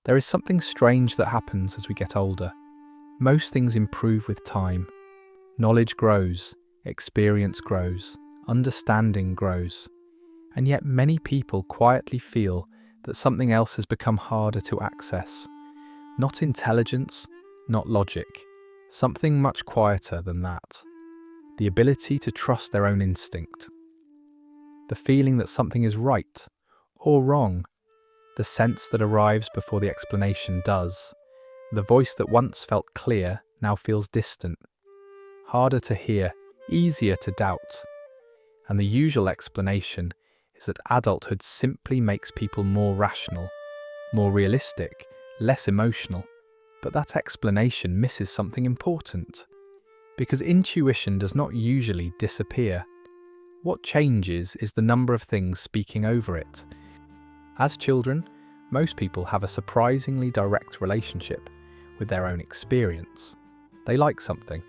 There is something strange that happens as we get older. Most things improve with time. Knowledge grows, experience grows, understanding grows. And yet many people quietly feel that something else has become harder to access. Not intelligence, not logic. Something much quieter than that. The ability to trust their own instinct. The feeling that something is right or wrong. The sense that arrives before the explanation does. The voice that once felt clear now feels distant. Harder to hear, easier to doubt. And the usual explanation is that adulthood simply makes people more rational, more realistic, less emotional. But that explanation misses something important. Because intuition does not usually disappear. What changes is the number of things speaking over it. As children, most people have a surprisingly direct relationship with their own experience. They like something,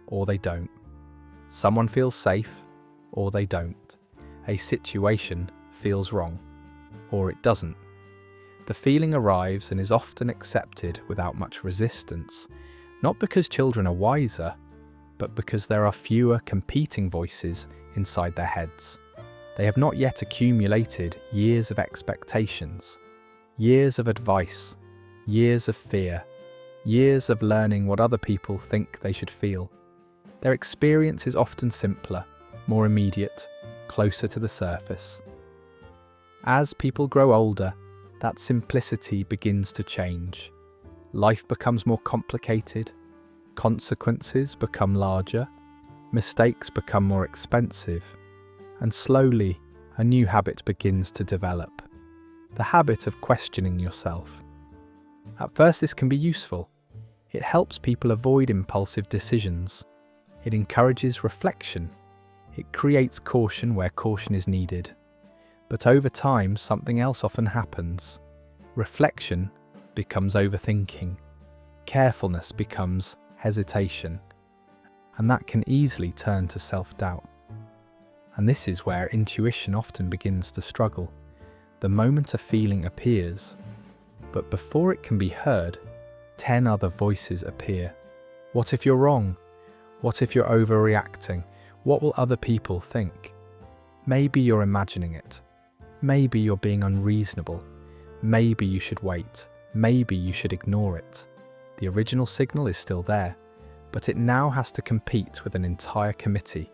or they don't. Someone feels safe, or they don't. A situation feels wrong, or it doesn't. The feeling arrives and is often accepted without much resistance, not because children are wiser, but because there are fewer competing voices inside their heads. They have not yet accumulated years of expectations, years of advice, years of fear, years of learning what other people think they should feel. Their experience is often simpler, more immediate, closer to the surface. As people grow older, that simplicity begins to change. Life becomes more complicated, consequences become larger, mistakes become more expensive, and slowly a new habit begins to develop. The habit of questioning yourself. At first this can be useful. It helps people avoid impulsive decisions. It encourages reflection. It creates caution where caution is needed. But over time, something else often happens. Reflection becomes overthinking. Carefulness becomes hesitation. And that can easily turn to self-doubt. And this is where intuition often begins to struggle. The moment a feeling appears, but before it can be heard, 10 other voices appear. What if you're wrong? What if you're overreacting? What will other people think? Maybe you're imagining it. Maybe you're being unreasonable. Maybe you should wait. Maybe you should ignore it. The original signal is still there, but it now has to compete with an entire committee.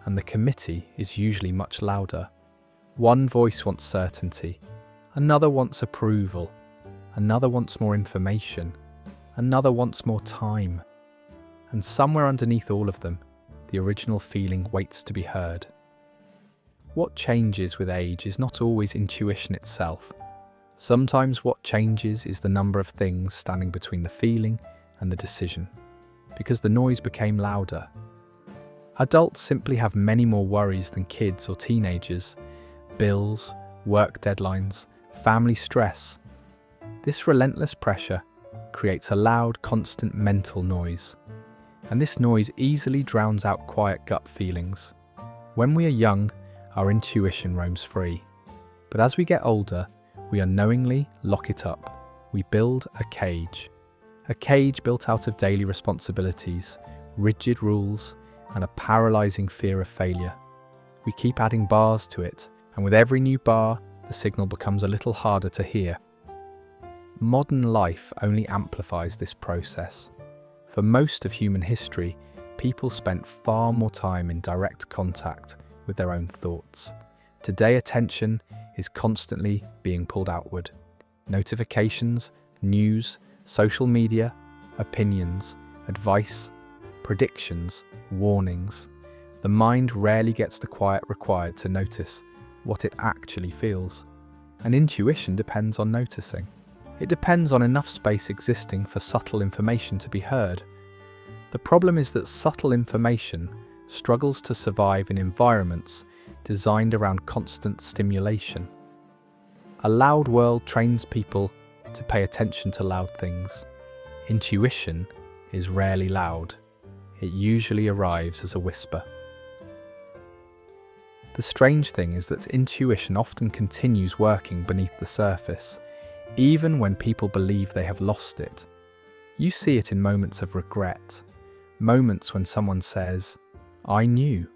And the committee is usually much louder. One voice wants certainty. Another wants approval. Another wants more information. Another wants more time. And somewhere underneath all of them, the original feeling waits to be heard. What changes with age is not always intuition itself. Sometimes what changes is the number of things standing between the feeling and the decision, because the noise became louder. Adults simply have many more worries than kids or teenagers. Bills, work deadlines, family stress. This relentless pressure creates a loud, constant mental noise. And this noise easily drowns out quiet gut feelings. When we are young, our intuition roams free. But as we get older, we unknowingly lock it up. We build a cage. A cage built out of daily responsibilities, rigid rules, and a paralyzing fear of failure. We keep adding bars to it, and with every new bar, the signal becomes a little harder to hear. Modern life only amplifies this process. For most of human history, people spent far more time in direct contact with their own thoughts. Today, attention is constantly being pulled outward. Notifications, news, social media, opinions, advice, predictions, warnings. The mind rarely gets the quiet required to notice what it actually feels. And intuition depends on noticing. It depends on enough space existing for subtle information to be heard. The problem is that subtle information struggles to survive in environments designed around constant stimulation. A loud world trains people to pay attention to loud things. Intuition is rarely loud. It usually arrives as a whisper. The strange thing is that intuition often continues working beneath the surface. even when people believe they have lost it. You see it in moments of regret, moments when someone says, I knew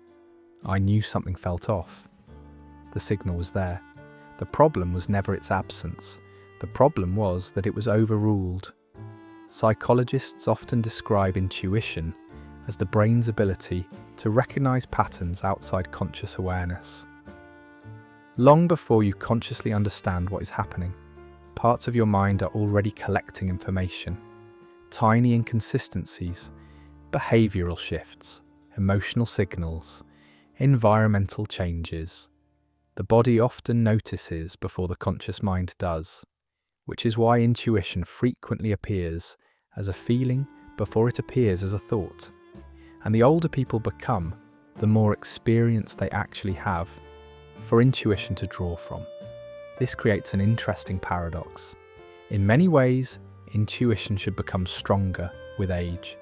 something felt off. The signal was there. The problem was never its absence. The problem was that it was overruled. Psychologists often describe intuition as the brain's ability to recognize patterns outside conscious awareness. Long before you consciously understand what is happening, parts of your mind are already collecting information. Tiny inconsistencies, behavioral shifts, emotional signals, environmental changes. The body often notices before the conscious mind does, which is why intuition frequently appears as a feeling before it appears as a thought. And the older people become, the more experience they actually have for intuition to draw from. This creates an interesting paradox. In many ways, intuition should become stronger with age.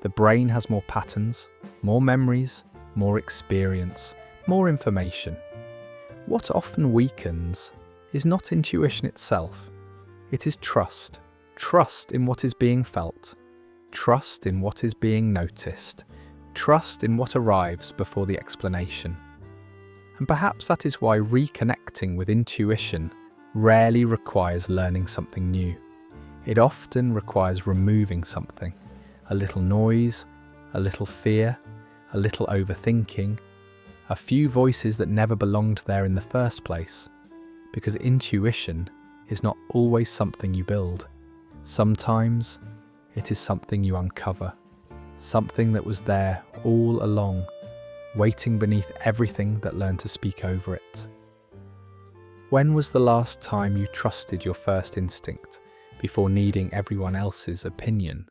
The brain has more patterns, more memories, more experience, more information. What often weakens is not intuition itself. It is trust. Trust in what is being felt. Trust in what is being noticed. Trust in what arrives before the explanation. And perhaps that is why reconnecting with intuition rarely requires learning something new. It often requires removing something. A little noise, a little fear, a little overthinking, a few voices that never belonged there in the first place. Because intuition is not always something you build. Sometimes it is something you uncover. Something that was there all along, waiting beneath everything that learned to speak over it. When was the last time you trusted your first instinct before needing everyone else's opinion?